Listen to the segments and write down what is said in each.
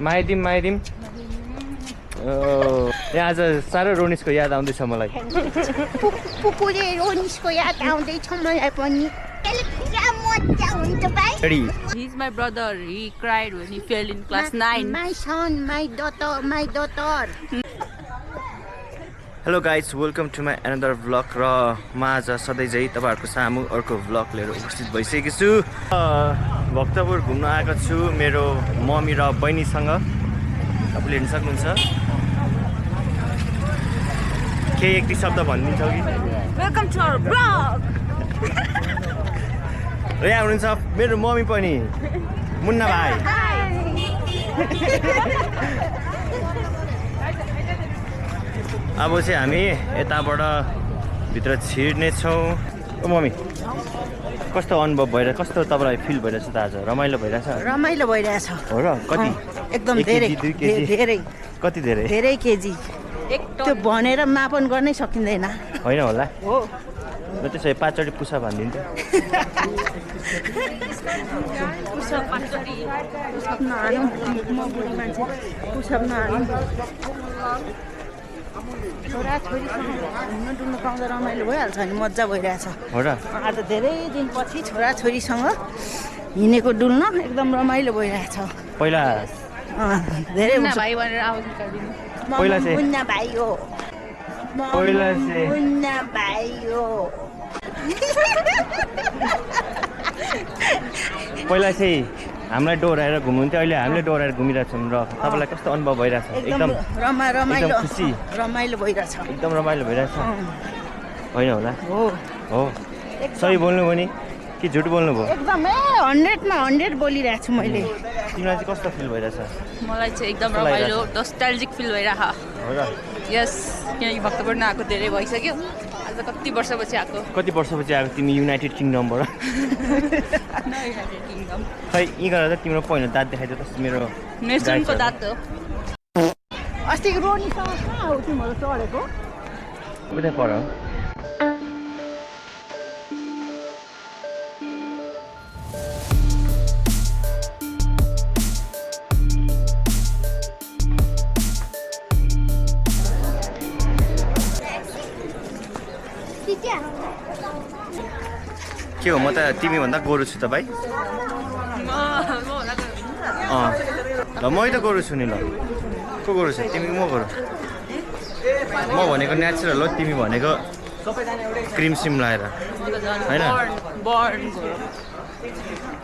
माइदिम यहाँ आज साह्रो रोनिसको याद आउँदैछ मलाई पुपुले रोनिसको याद आउँदैछ मलाई पनि He's my brother. He cried when he failed in class 9. My son, my daughter. Hello guys welcome to my another vlog र म आज सधैँ चाहिँ तपाईँहरूको सामु अर्को भ्लग लिएर उपस्थित भइसकेको छु भक्तपुर घुम्न आएको छु मेरो मम्मी र बहिनीसँग तपाईँले हेर्न सक्नुहुन्छ केही एक दुई शब्द भनिदिन्छौ कि Welcome to our vlog. र यहाँ हुनुहुन्छ मेरो मम्मी पनि मुन्ना भाइ अब चाहिँ हामी यताबाट भित्र छिर्नेछौँ मम्मी कस्तो अनुभव भइरहेछ कस्तो तपाईँलाई फिल भइरहेछ त आज रमाइलो भइरहेछ रमाइलो भइरहेछ हो र कति एकदम धेरै कति धेरै केजी त्यो भनेर मापन गर्नै सकिँदैन होइन होला हो ल त्यसो भए 5 चोटि पुसा भनिदिन्छु छोराछोरीसँग घुम्नु डुल्नु पाउँदा रमाइलो भइहाल्छ नि मजा भइरहेछ हो र आज धेरै दिनपछि छोराछोरीसँग हिँडेको डुल्न एकदम रमाइलो भइरहेछ पहिला धेरै भाइ भनेर आवाज निकाल्दिनु पहिला चाहिँ मुन्ना भाइ हो पहिला चाहिँ मुन्ना भाइ हो पहिला चाहिँ हामीलाई डोराएर घुम्नुहुन्थ्यो अहिले हामीले डोराएर घुमिरहेछौँ र तपाईँलाई कस्तो अनुभव भइरहेछ एकदम रमाइलो खुसी रमाइलो भइरहेछ एकदम रमाइलो भइरहेछ होइन होला हो हो सही बोल्नु भयो नि कि झुट बोल्नु भयो एकदमै 100 मा 100 बोलिरहेको छु मैले तिमीलाई चाहिँ कस्तो फिल भइरहेछ मलाई चाहिँ एकदम रमाइलो नोस्टाल्जिक फिल भइरह हो र यस किनकि भक्तपुर नआएको धेरै भइसक्यो आज कति वर्षपछि आएको तिमी युनाइटेड किङडमबाट किङडम खै यी गरेर तिम्रो पहिलो दाँत देखाइदियो त मेरो नेसनको दाँत हो अस्तिको रोनीसँग कहाँ हो तिमीहरू चढेको उता पर के हो म त तिमीभन्दा गोरु छु त भाइ ल मै त गोरु छु नि ल को गोरु छ तिमी म गोरु म भनेको नेचुरल हो तिमी भनेको क्रिम सिम लगाएर होइन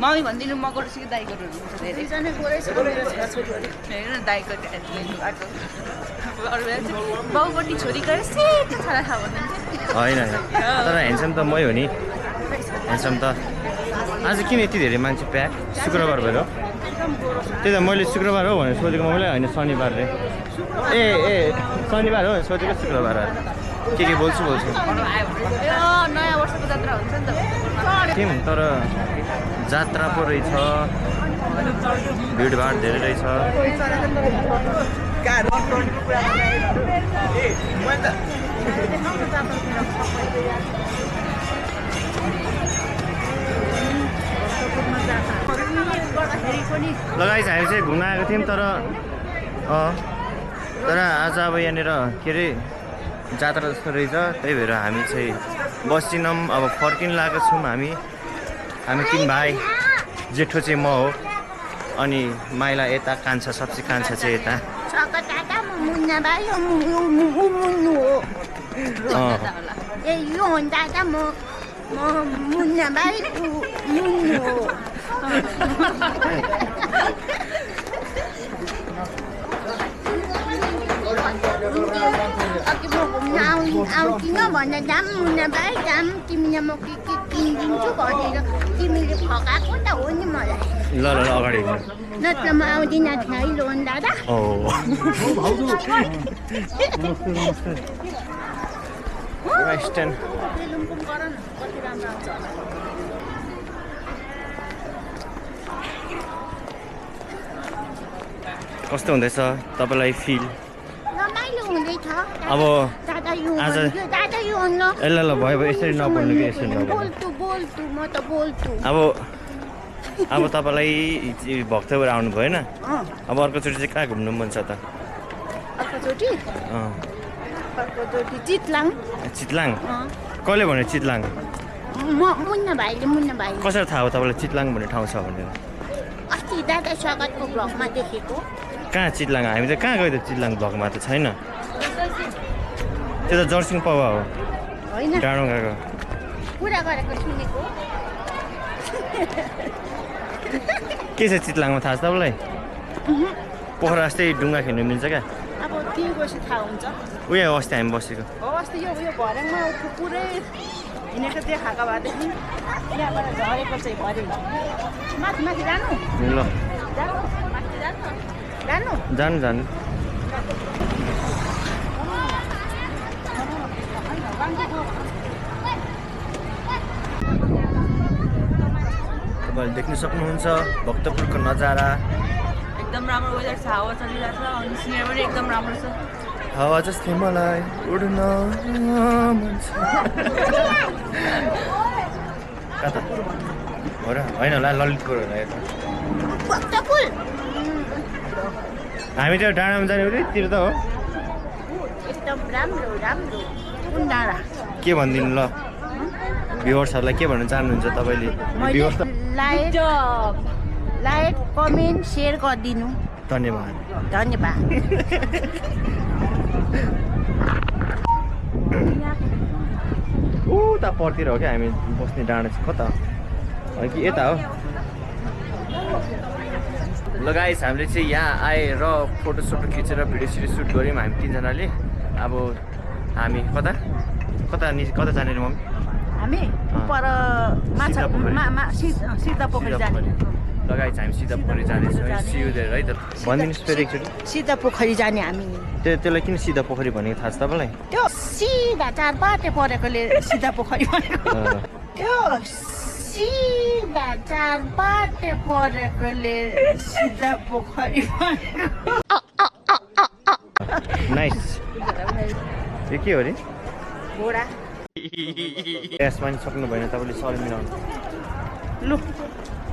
मम्मी भनिदिनु म गर्छु कि दाइ गर्नु धेरैजना हेर्नु दाइको बाउपट्टि छोरी गएर सेतो छाडा खा भन्नुहुन्छ होइन तर ह्यान्डसम त मै हो नि ह्यान्डसम त आज किन यति धेरै मान्छे प्याक शुक्रबार भएर त्यही त मैले शुक्रबार हो भनेर सोचेको मैले होइन शनिबार रे ए शनिबार हो सोचेको शुक्रबार के बोल्छु नयाँ वर्षको जात्रा हुन्छ नि त थियौँ तर जात्रा पो रहेछ भिडभाड धेरै रहेछ लगाइछ हामी चाहिँ घुम्न आएको थियौँ तर आज अब यहाँनिर के अरे जात्रा जस्तो रहेछ त्यही भएर हामी चाहिँ बस्दिनौँ अब फर्किन लागेको छौँ हामी 3 भाइ जेठो चाहिँ म हो अनि माइला यता कान्छा सबसे कान्छा चाहिँ यता आउँदिन भन्दा जाम मुन्ना भाइ जाम तिमीले म के किनिदिन्छु भनेर तिमीले फकाएको त हो नि मलाई ल अगाडि नत्र म आउँदिन है लोन दादा कस्तो हुँदैछ तपाईँलाई फिल रमाइलो हुँदैछ अब दादा यो आज ल ल भयो यसरी नबोल्नु कि यसरी नबोल्नु बोल्छु म त बोल्छु अब अब तपाईँलाई भक्तपुर आउनु भएन अब अर्कोचोटि चाहिँ कहाँ घुम्नु मन छ त अर्कोचोटि चितलाङ चितलाङ कसले भन्यो चितलाङ मुन्ना भाइले कसरी थाहा हो तपाईँलाई चितलाङ भन्ने ठाउँ छ भनेर अस्ति दादा स्वागतको ब्लगमा देखेको कहाँ चितलाङ हामी त कहाँ गयो त चितलाङ भ्लगमा त छैन त्यो त जर्सिङ पावा हो होइन डाँडो गएको कुरा गरेको सुनेको के छ चितलाङमा थाहा छ तपाईँलाई पोखरा जस्तै डुङ्गा खेल्नु मिल्छ क्या अब त्यही गएपछि थाहा हुन्छ उयो अस्ति हामी बसेको हो अस्ति यो भर्याङमा पुरै हिँडेको देखाएको भएदेखि यहाँबाट झरेको चाहिँ भरे माथि माथि जानु ल जानु जानु तपाईँले देख्न सक्नुहुन्छ भक्तपुरको नजारा एकदम राम्रो वेदर छ हावा चलिरहेको छ अनि सिनेरी पनि एकदम राम्रो छ हावा जस्तै मलाई उड्न मन छ कता हो र होइन होला ललितपुर होला यता भक्तपुर हामी त्यो डाँडामा जाने उतिर त हो एकदम राम्रो कुन डाँडा के भनिदिनु ल भ्युवर्सहरूलाई के भन्न चाहनुहुन्छ तपाईँले मैले लाइक कमेन्ट सेयर गरिदिनु धन्यवाद उता परतिर हो क्या हामी बस्ने डाँडा चाहिँ कता हो कि यता हो ल गाइस हामीले चाहिँ यहाँ आएर फोटोसोटो खिचेर भिडियो सिडियो सुट गऱ्यौँ हामी तिनजनाले अब हामी कता जाने रे मम्मी हामी पर सिधा पोखरी जाने लगाइछ हामी सिधा पोखरी जानेछौँ सिउदेर है त भनिदिनुहोस् फेरि एकचोटि सिधा पोखरी जाने हामी त्यसलाई किन सिधा पोखरी भनेको थाहा छ तपाईँलाई त्यो सिधा 4 बाटे परेकोले सिधा पोखरी भनेको त्यो सिधा 4 बाटे परेकोले सिधा पोखरी भनेको नाइस यो के हो रे घोडा यसमा नि सक्नु भएन तपाईँले सरी मिलाउनु लु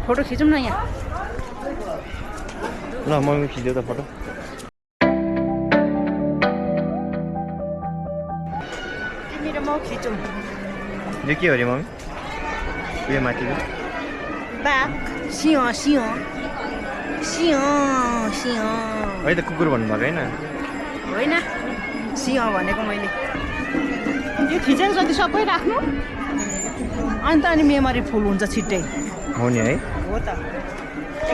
फोटो खिचौँ न यहाँ ल मम्मी खिच्यो त फोटो तिमी र म खिचौँ यो के हो रे मम्मी उयो माथिको बाघ सिंह है त कुकुर भन्नुभएको होइन होइन सिंह भनेको मैले यो खिचेर जति सबै राख्नु अन्त अनि मेमोरी फुल हुन्छ छिट्टै हो नि है हो त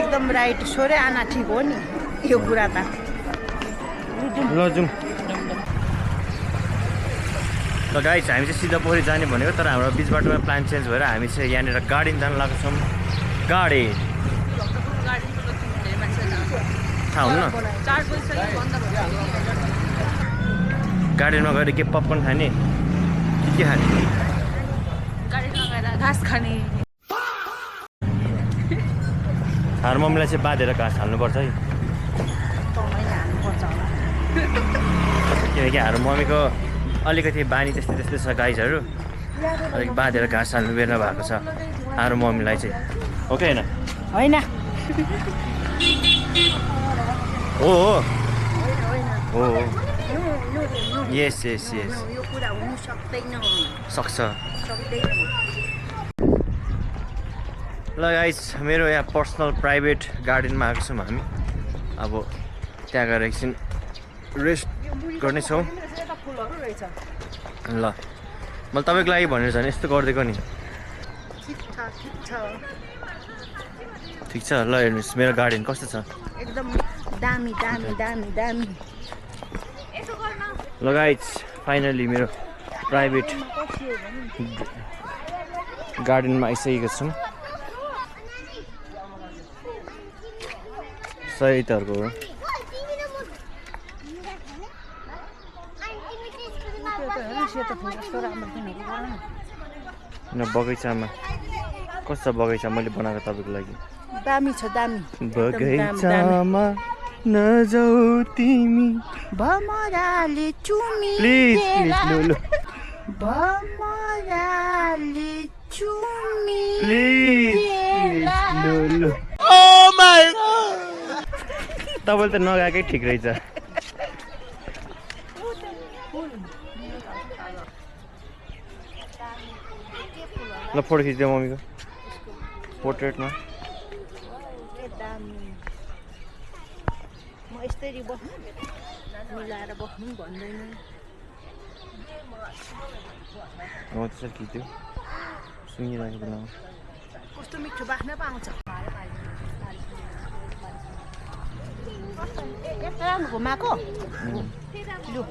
एकदम राइट सोरे आना ठिक हो नि यो कुरा त ल जाउँ ल गाइस हामी चाहिँ सिधा पोखरी जाने भनेको तर हाम्रो बिच बाटोमा प्लान चेन्ज भएर हामी चाहिँ यहाँनिर गार्डन जान लागेको छौँ गार्डन थाहा हुन्न गार्डनमा गएर के पपकर्न खाने के खाने घाँस खाने हारममलाई चाहिँ बाँधेर घाँस हाल्नुपर्छ है किनकि हाम्रो मम्मीको अलिकति बानी त्यस्तै छ गाईहरू अलिक बाँधेर घाँस हाल्नु बेर्ना भएको छ हाम्रो मम्मीलाई चाहिँ हो कि होइन हो यस यो कुरा हुनु सक्दैन सक्छ ल गाइस मेरो यहाँ पर्सनल प्राइभेट गार्डनमा आएको छौँ हामी अब त्यहाँ गएर एकछिन रेस्ट गर्नेछौँ ल मैले तपाईँको लागि भनेर झन् यस्तो गरिदिएको नि ठिक छ ल हेर्नुहोस् मेरो गार्डन कस्तो छ एकदम दामी ल गाइस फाइनली मेरो प्राइभेट गार्डनमा आइसकेको छौँ सहितहरूको हो बगैँचामा कस्तो बगैँचा मैले बनाएको तपाईँको लागि दामी छ दामी बगैँचामा नजाऊ तिमी भमराले चुमी प्लिज लुलु भमराले चुमी प्लिज तपाईँले त नगएकै ठिक रहेछ। ल फोटो खिचिदियो मम्मीको पोर्ट्रेटमा। म यस्तरी बस्नु मिलाएर बस्नु भन्दैन। त्यसरी खिच्यो सुँगिरहेको बेलामा कस्तो मिठो बाख्न पाउँछ। यस्तो राम्रो घुमाएको लु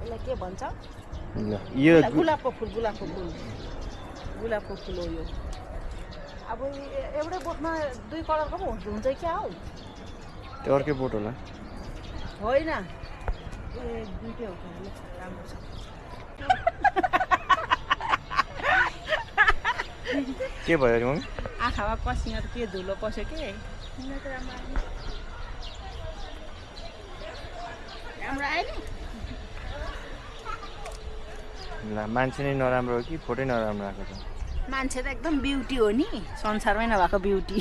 यसलाई के भन्छ? यो गुलाबको फुल गुलाबको फुल गुलाबको फुल हो यो। अब एउटै बोटमा दुई कलरको पो हुन्छ क्या हौ? त्यो अर्कै बोट होला होइन ए दुईटै हो राम्रो छ। के भयो अरे मम्मी? आँखामा पसिना त के धुलो पस्यो के राम्रो आयो नि। ल मान्छे नै नराम्रो हो कि फोटै नराम्रो आएको छ? मान्छे त एकदम ब्युटी हो नि, संसारमै नभएको ब्युटी।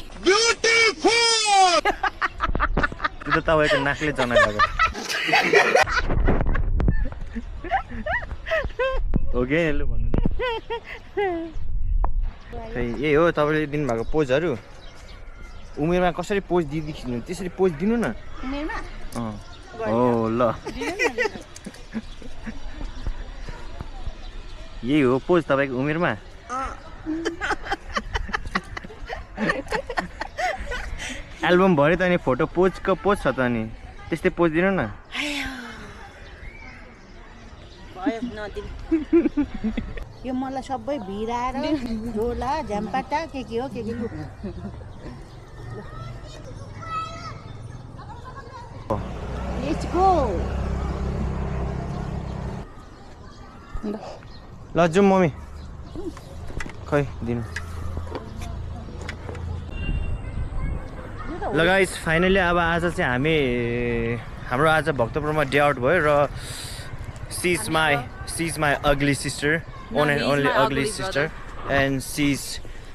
त्यो त तपाईँको नाकले जनाएको हो कि लु भन्नु। खै यही हो तपाईँले दिनुभएको पोजहरू। उमेरमा कसरी पोज दिनु त्यसरी पोज दिनु न। उमेरमा हो ल यही हो पोज तपाईँको उमेरमा। एल्बम भरे त अनि फोटो पोजको पोज छ त अनि त्यस्तै पोज दिनु न। यो मलाई सबै भिराएर झोला झ्याम्पाटा के हो के लु लेट्स गो। ल जाउँ मम्मी खै दिनु। ल गाइस फाइनली अब आज चाहिँ हाम्रो आज भक्तपुरमा डे आउट भयो र she is my ugly sister only ugly sister and she's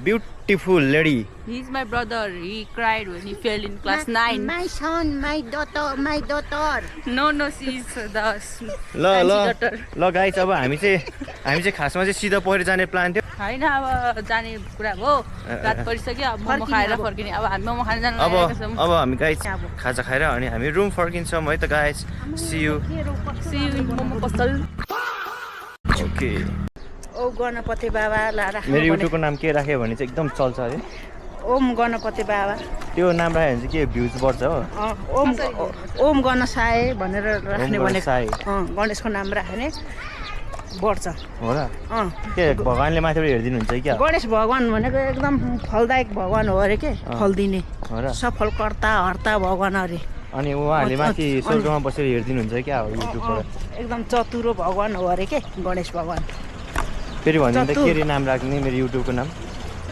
beautiful lady. He's my brother. He cried when he failed in class 9. My son, my daughter. No, she's the ल guys अब हामी चाहिँ खासमा चाहिँ सिधा परेर जाने प्लान थियो हैन। अब जाने कुरा हो, रात परिसक्यो। अब मोमो खाएर फर्किने। अब हामी मोमो खान जानु लागेका छौं। अब हामी गाइस खाजा खाएर अनि हामी रुम फर्किन्छौँ है त guys. See you in momo पसल। ओके ओम गणपति बाबा राख्नु। मेरो युट्युबको नाम के राख्यो भने चाहिँ एकदम चल्छ अरे। ओम गणपति बाबा त्यो नाम राख्यो भने चाहिँ के भ्युज बढ्छ हो? ओम गणसाय भनेर राख्ने भनेको। गणेशको नाम राख्यो भने बढ्छ हो र? के भगवानले माथिबाट हेरिदिनुहुन्छ क्या? गणेश भगवान भनेको एकदम फलदायक भगवान हो अरे के, फल दिने हो र? सफलकर्ता हर्ता भगवान अरे। अनि उहाँहरूले माथि स्वर्गमा बसेर हेरिदिनुहुन्छ क्या हो युट्युबबाट? एकदम चतुरो भगवान हो अरे के गणेश भगवान। फेरि भन्नु त के रे नाम राख्ने मेरो युट्युबको नाम?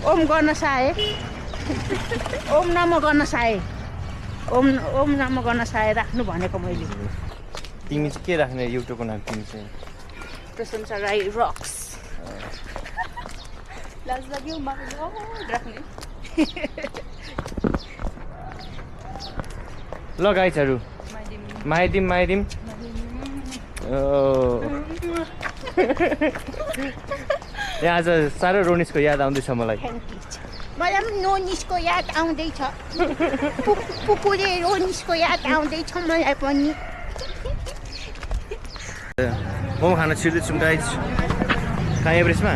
ओम गणसाय। ओम नमो गणसाय। ओम नमो गणसाय राख्नु भनेको मैले। तिमी चाहिँ के राख्ने युट्युबको नाम तिमी चाहिँ? प्रशंसा राई रक्स। लाज लाग्यो राख्ने। ल गाइसहरू माइदिम यहाँ आज साह्रो रोनिसको याद आउँदैछ मलाई। मलाई पनि रोनिसको याद आउँदैछ। पुपुले रोनिसको याद आउँदैछ मलाई पनि। मोमो खान छिर्दैछौँ गाइस। कहाँ एभरेस्टमा?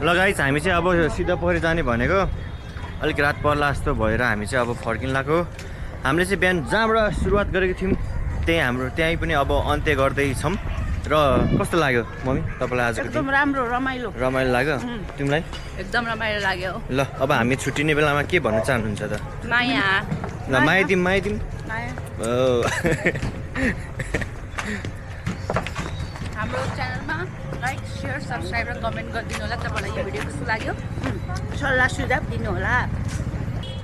ल गाइस हामी चाहिँ अब सिधा परेर जाने भनेको अलिक रात पर्ला जस्तो भएर हामी चाहिँ अब फर्किन लाग्यो। हामीले चाहिँ बिहान जहाँबाट सुरुवात गरेको थियौँ त्यहीँ पनि अब अन्त्य गर्दैछौँ। र कस्तो लाग्यो मम्मी तपाईँलाई आजको? एकदम राम्रो रमाइलो लाग्यो तिमीलाई? एकदम रमाइलो लाग्यो। ल अब हामी छुट्टिने बेलामा के भन्न चाहनुहुन्छ त? माया। ल माइदिम हाम्रो च्यानलमा लाइक सेयर सब्सक्राइब र कमेन्ट गरिदिनु होला। तपाईँलाई यो भिडियो कस्तो लाग्यो सल्लाह सुझाव दिनु होला।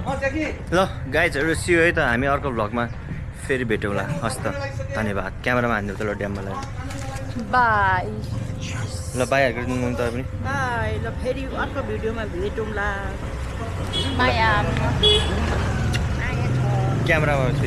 ल गाइजहरू सियो है त हामी अर्को भ्लगमा फेरि भेटौँला हस् त धन्यवाद क्यामेरामा हान्नु त ल ड्याममा बाई ल बाइहरूको तपाईँ पनि बाई ल फेरि अर्को भिडियोमा भेटौँला माया क्यामेरामा